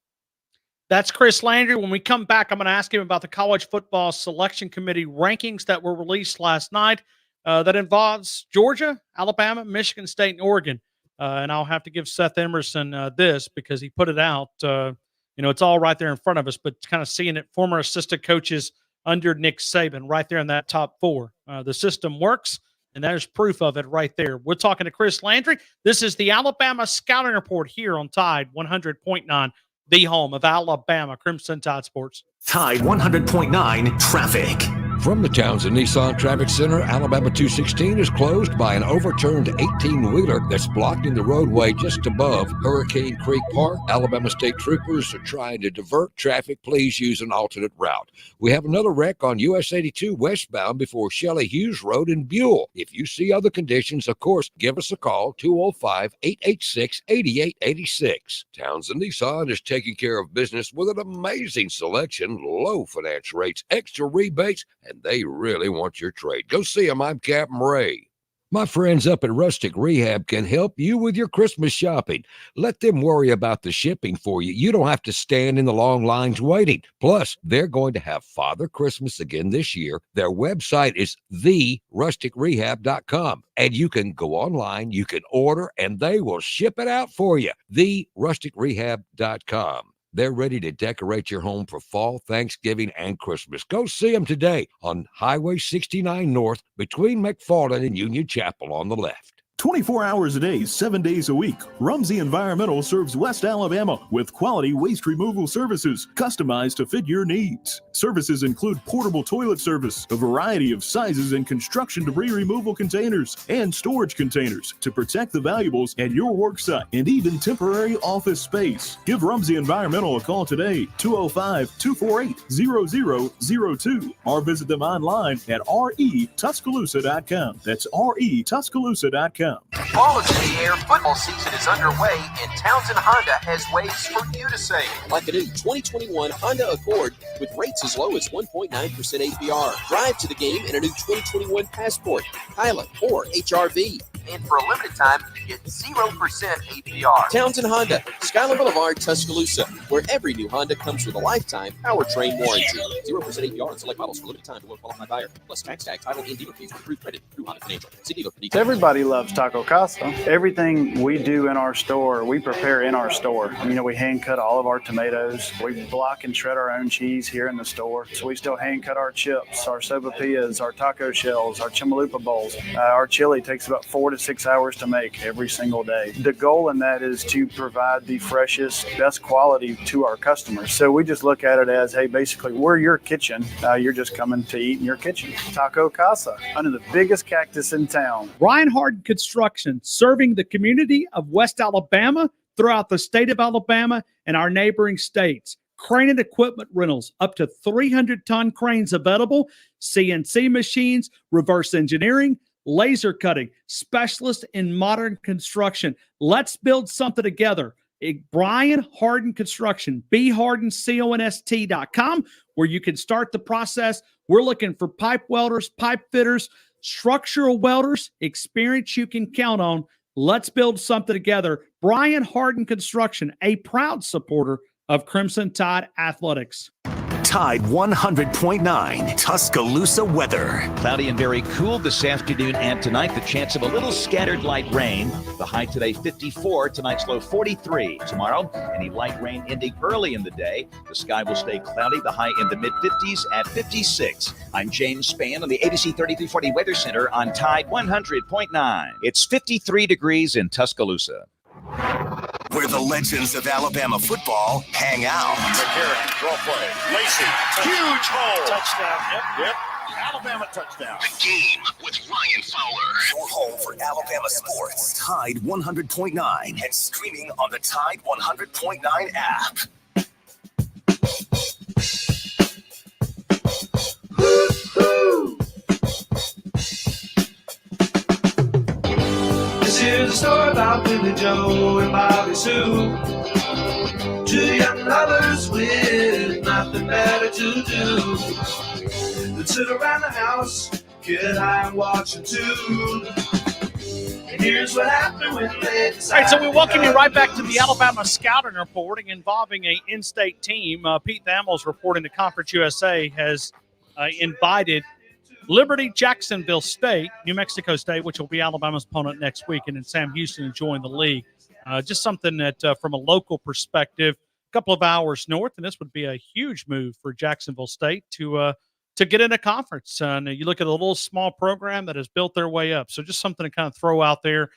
That's Chris Landry. When we come back, I'm going to ask him about the College Football Selection Committee rankings that were released last night that involves Georgia, Alabama, Michigan State, and Oregon. And I'll have to give Seth Emerson this because he put it out. It's all right there in front of us, but kind of seeing it, former assistant coaches under Nick Saban right there in that top 4. The system works. And there's proof of it right there. We're talking to Chris Landry. This is the Alabama Scouting Report here on Tide 100.9, the home of Alabama Crimson Tide Sports. Tide 100.9 traffic. From the Townsend Nissan Traffic Center, Alabama 216 is closed by an overturned 18-wheeler that's blocking the roadway just above Hurricane Creek Park. Alabama State Troopers are trying to divert traffic. Please use an alternate route. We have another wreck on US 82 westbound before Shelley Hughes Road in Buell. If you see other conditions, of course, give us a call, 205-886-8886. Townsend Nissan is taking care of business with an amazing selection, low finance rates, extra rebates, and they really want your trade. Go see them. I'm Captain Ray. My friends up at Rustic Rehab can help you with your Christmas shopping. Let them worry about the shipping for you. You don't have to stand in the long lines waiting. Plus, they're going to have Father Christmas again this year. Their website is therusticrehab.com. And you can go online, you can order, and they will ship it out for you. therusticrehab.com. They're ready to decorate your home for fall, Thanksgiving, and Christmas. Go see them today on Highway 69 North between McFarland and Union Chapel on the left. 24 hours a day, 7 days a week, Rumsey Environmental serves West Alabama with quality waste removal services customized to fit your needs. Services include portable toilet service, a variety of sizes and construction debris removal containers, and storage containers to protect the valuables at your work site, and even temporary office space. Give Rumsey Environmental a call today, 205-248-0002, or visit them online at retuscaloosa.com. That's retuscaloosa.com. Fall is in the air, football season is underway, and Townsend Honda has ways for you to save. Like a new 2021 Honda Accord with rates as low as 1.9% APR. Drive to the game in a new 2021 Passport, Pilot, or HRV. And for a limited time, get 0% APR. Townsend Honda, Skyler Boulevard, Tuscaloosa, where every new Honda comes with a lifetime powertrain warranty. 0% APR on select models for limited time below qualified buyer. Plus tax tag, title, and dealer fees with approved credit through Honda Financial. See dealer for details. Everybody loves Taco Casa. Everything we do in our store, we prepare in our store. You know, we hand cut all of our tomatoes. We block and shred our own cheese here in the store. So we still hand cut our chips, our sopapillas, our taco shells, our chimalupa bowls. Our chili takes about 4 to 6 hours to make every single day. The goal in that is to provide the freshest, best quality to our customers. So we just look at it as, hey, basically, we're your kitchen. You're just coming to eat in your kitchen. Taco Casa, under the biggest cactus in town. Brian Harden Construction, serving the community of West Alabama, throughout the state of Alabama, and our neighboring states. Crane and equipment rentals, up to 300-ton cranes available, CNC machines, reverse engineering, laser cutting, specialist in modern construction. Let's build something together. Brian Harden Construction, bhardenconst.com, where you can start the process. We're looking for pipe welders, pipe fitters, structural welders, experience you can count on. Let's build something together. Brian Harden Construction, a proud supporter of Crimson Tide Athletics. Tide 100.9 Tuscaloosa weather. Cloudy and very cool this afternoon and tonight. The chance of a little scattered light rain. The high today 54. Tonight's low 43. Tomorrow, any light rain ending early in the day. The sky will stay cloudy. The high in the mid-50s at 56. I'm James Spann on the ABC 3340 Weather Center on Tide 100.9. It's 53 degrees in Tuscaloosa. Where the legends of Alabama football hang out. McCarron, draw play. Lacey, huge hole. Touchdown. Yep. Alabama touchdown. The game with Ryan Fowler. Your home for Alabama sports. Tide 100.9 and streaming on the Tide 100.9 app. This is a story about Billy Joe and Bobby Sue. Two young lovers with nothing better to do. They'd sit around the house, get high and watch a tune. And here's what happened when they decided. All right, so we welcome you right back to the Alabama Scouting Reporting involving an in-state team. Pete Thamels reporting to Conference USA has invited Liberty Jacksonville State, New Mexico State, which will be Alabama's opponent next week, and then Sam Houston to join the league. Just something that, from a local perspective, a couple of hours north, and this would be a huge move for Jacksonville State to to get in a conference. And you look at a little small program that has built their way up. So just something to kind of throw out there.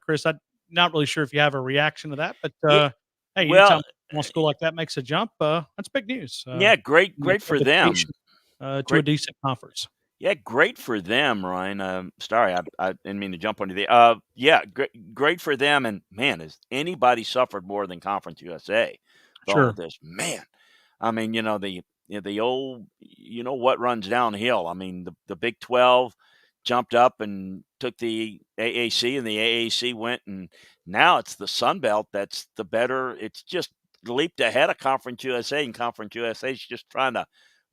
Chris, I'm not really sure if you have a reaction to that, but hey, Well, anytime a small school like that makes a jump, that's big news. Yeah, great for them. To a decent conference. Yeah, great for them, Ryan. Sorry, I didn't mean to jump on you there. Yeah, great for them. And man, has anybody suffered more than Conference USA? Sure. This, man. I mean, the old, what runs downhill. I mean, the Big 12 jumped up and took the AAC, and the AAC went, and now it's the Sun Belt that's the better. It's just leaped ahead of Conference USA, and Conference USA is just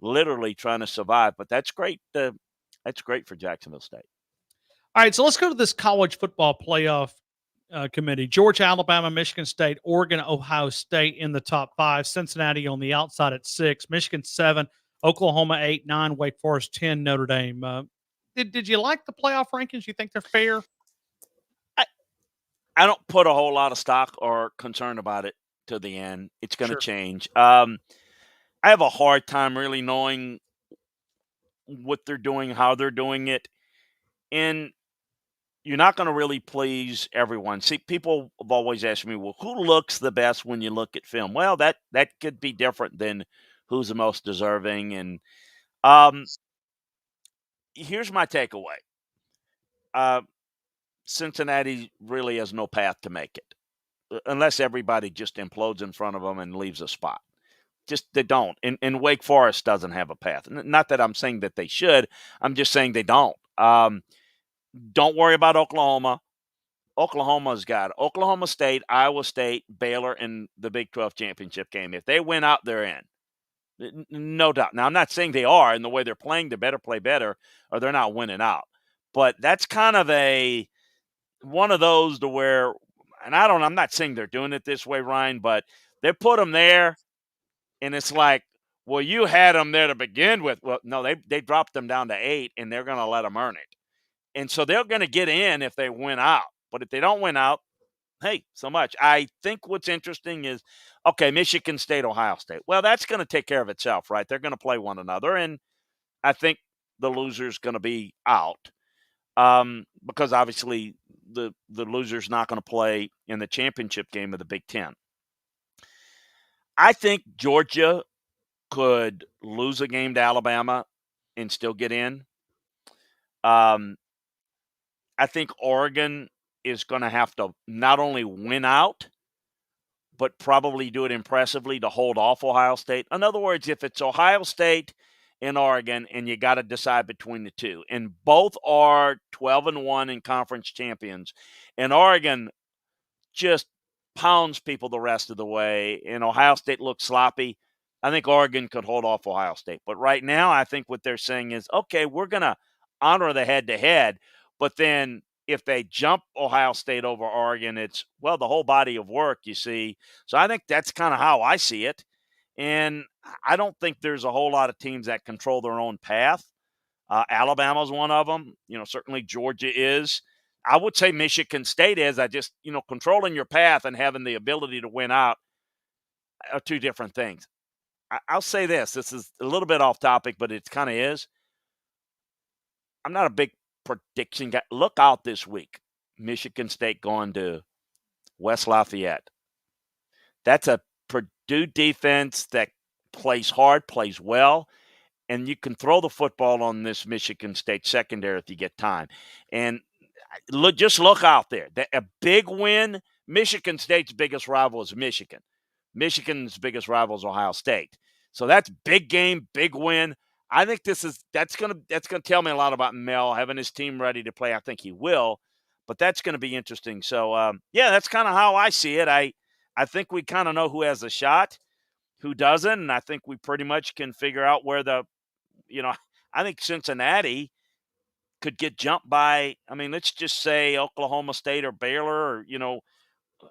literally trying to survive. But that's great. That's great for Jacksonville State. All right, so let's go to this college football playoff committee. Georgia, Alabama, Michigan State, Oregon, Ohio State in the top 5. Cincinnati on the outside at 6. Michigan 7. Oklahoma 8, 9. Wake Forest 10. Notre Dame. Did you like the playoff rankings? You think they're fair? I don't put a whole lot of stock or concern about it to the end. It's going to change. I have a hard time really knowing what they're doing, how they're doing it. And you're not going to really please everyone. See, people have always asked me, well, who looks the best when you look at film? Well, that could be different than who's the most deserving. And here's my takeaway. Cincinnati really has no path to make it unless everybody just implodes in front of them and leaves a spot. Just they don't. And Wake Forest doesn't have a path. Not that I'm saying that they should. I'm just saying they don't. Don't worry about Oklahoma. Oklahoma's got it. Oklahoma State, Iowa State, Baylor in the Big 12 championship game. If they win out, they're in. No doubt. Now, I'm not saying they are. In the way they're playing, they better play better or they're not winning out. But that's kind of one of those to where, and I'm not saying they're doing it this way, Ryan, but they put them there. And it's like, well, you had them there to begin with. Well, no, they dropped them down to 8, and they're going to let them earn it. And so they're going to get in if they win out. But if they don't win out, hey, so much. I think what's interesting is, okay, Michigan State, Ohio State. Well, that's going to take care of itself, right? They're going to play one another. And I think the loser's going to be out because obviously the loser's not going to play in the championship game of the Big Ten. I think Georgia could lose a game to Alabama and still get in. I think Oregon is going to have to not only win out, but probably do it impressively to hold off Ohio State. In other words, if it's Ohio State and Oregon and you got to decide between the two, and both are 12-1 in conference champions, and Oregon just pounds people the rest of the way, and Ohio State looks sloppy, I think Oregon could hold off Ohio State. But right now, I think what they're saying is, okay, we're going to honor the head-to-head, but then if they jump Ohio State over Oregon, it's, well, the whole body of work, you see. So I think that's kind of how I see it. And I don't think there's a whole lot of teams that control their own path. Alabama's one of them. Certainly Georgia is. I would say Michigan State is. I just, controlling your path and having the ability to win out are two different things. I'll say this. This is a little bit off topic, but it kind of is. I'm not a big prediction guy. Look out this week. Michigan State going to West Lafayette. That's a Purdue defense that plays hard, plays well, and you can throw the football on this Michigan State secondary if you get time. And just look out there. A big win. Michigan State's biggest rival is Michigan. Michigan's biggest rival is Ohio State. So that's big game, big win. I think that's gonna tell me a lot about Mel having his team ready to play. I think he will, but that's going to be interesting. So that's kind of how I see it. I think we kind of know who has a shot, who doesn't, and I think we pretty much can figure out where I think Cincinnati could get jumped by. I mean, let's just say Oklahoma State or Baylor, or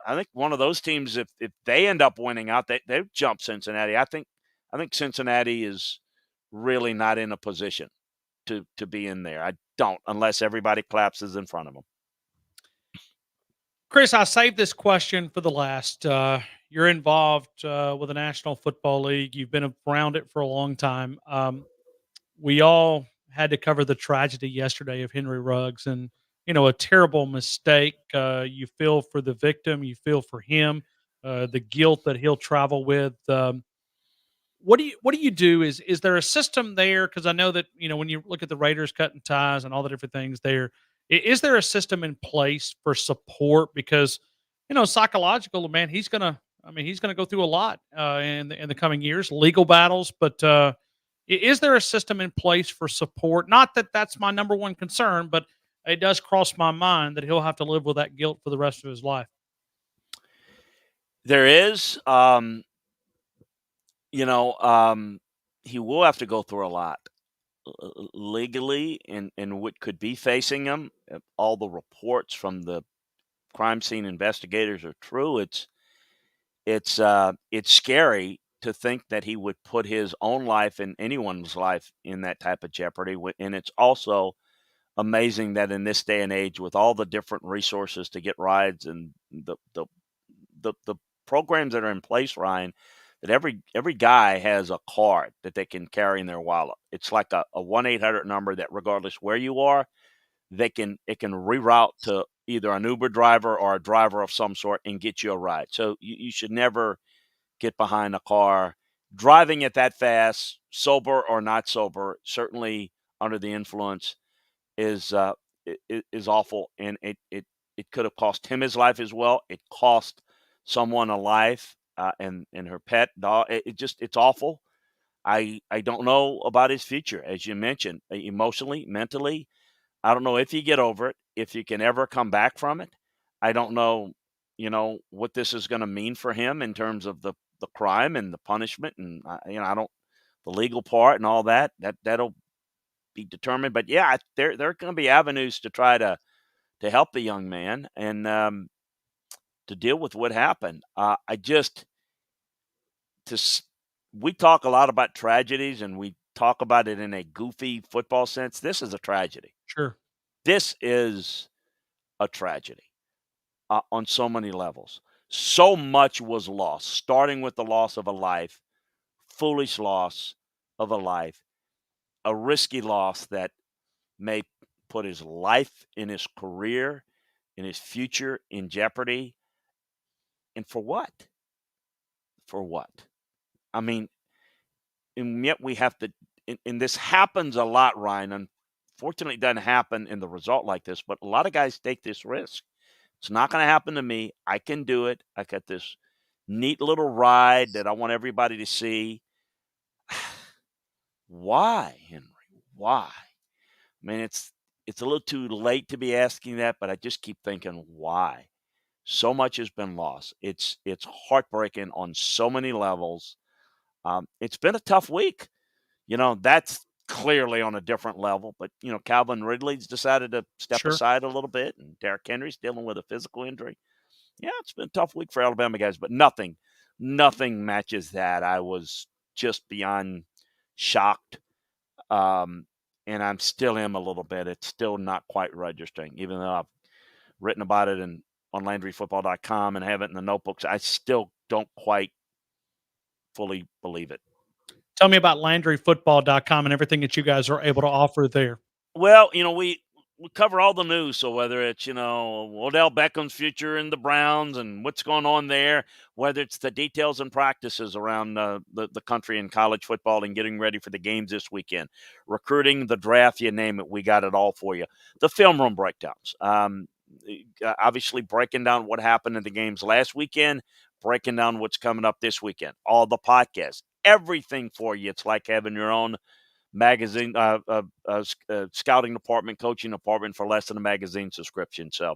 I think one of those teams, if they end up winning out, they jump Cincinnati. I think Cincinnati is really not in a position to be in there. I don't, unless everybody collapses in front of them. Chris, I saved this question for the last. You're involved with the National Football League. You've been around it for a long time. we all had to cover the tragedy yesterday of Henry Ruggs, and a terrible mistake. You feel for the victim, you feel for him, the guilt that he'll travel with. What do you do? Is there a system there? Because I know that when you look at the Raiders cutting ties and all the different things there, is there a system in place for support? Because psychological, man, he's gonna go through a lot in the coming years, legal battles. But is there a system in place for support? Not that that's my number one concern, but it does cross my mind that he'll have to live with that guilt for the rest of his life. There is. He will have to go through a lot legally and what could be facing him. If all the reports from the crime scene investigators are true, it's scary to think that he would put his own life and anyone's life in that type of jeopardy. And it's also amazing that in this day and age, with all the different resources to get rides and the programs that are in place, Ryan, that every guy has a card that they can carry in their wallet. It's like a 1-800 number that regardless where you are, it can reroute to either an Uber driver or a driver of some sort and get you a ride. So you should never get behind a car driving it that fast, sober or not sober, certainly under the influence is awful. And it could have cost him his life as well. It cost someone a life. And her pet dog. It's awful. I don't know about his future, as you mentioned, emotionally, mentally. I don't know if you get over it, if you can ever come back from it. I don't know, what this is going to mean for him in terms of the crime and the punishment, and the legal part and all that. That'll be determined. But yeah, there are going to be avenues to try to help the young man and to deal with what happened. We talk a lot about tragedies and we talk about it in a goofy football sense. This is a tragedy. Sure. This is a tragedy on so many levels. So much was lost, starting with the loss of a life, foolish loss of a life, a risky loss that may put his life, in his career, in his future in jeopardy. And for what? For what? I mean, and yet we have to, and this happens a lot, Ryan. Unfortunately, it doesn't happen in the result like this, but a lot of guys take this risk. It's not going to happen to me. I can do it. I got this neat little ride that I want everybody to see. Why, Henry? Why? I mean, it's a little too late to be asking that, but I just keep thinking, why? So much has been lost. It's heartbreaking on so many levels. It's been a tough week. That's clearly on a different level. But, Calvin Ridley's decided to step aside a little bit, and Derrick Henry's dealing with a physical injury. Yeah, it's been a tough week for Alabama guys, but nothing matches that. I was just beyond shocked, and I'm still am a little bit. It's still not quite registering, even though I've written about it on LandryFootball.com and have it in the notebooks. I still don't quite fully believe it. Tell me about LandryFootball.com and everything that you guys are able to offer there. Well, we cover all the news. So whether it's, Odell Beckham's future in the Browns and what's going on there, whether it's the details and practices around the country in college football and getting ready for the games this weekend, recruiting, the draft, you name it, we got it all for you. The film room breakdowns. Obviously breaking down what happened in the games last weekend, breaking down what's coming up this weekend, all the podcasts, everything for you. It's like having your own magazine, scouting department, coaching department for less than a magazine subscription. So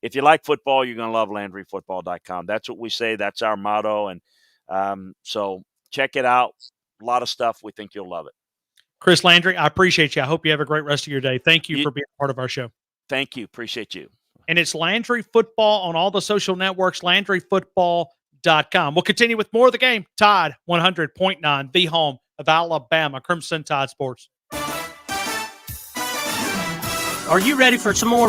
if you like football, you're going to love LandryFootball.com. That's what we say. That's our motto. And so check it out. A lot of stuff. We think you'll love it. Chris Landry, I appreciate you. I hope you have a great rest of your day. Thank you for being part of our show. Thank you. Appreciate you. And it's Landry Football on all the social networks, LandryFootball.com. We'll continue with more of the game. Tide 100.9, the home of Alabama Crimson Tide Sports. Are you ready for some more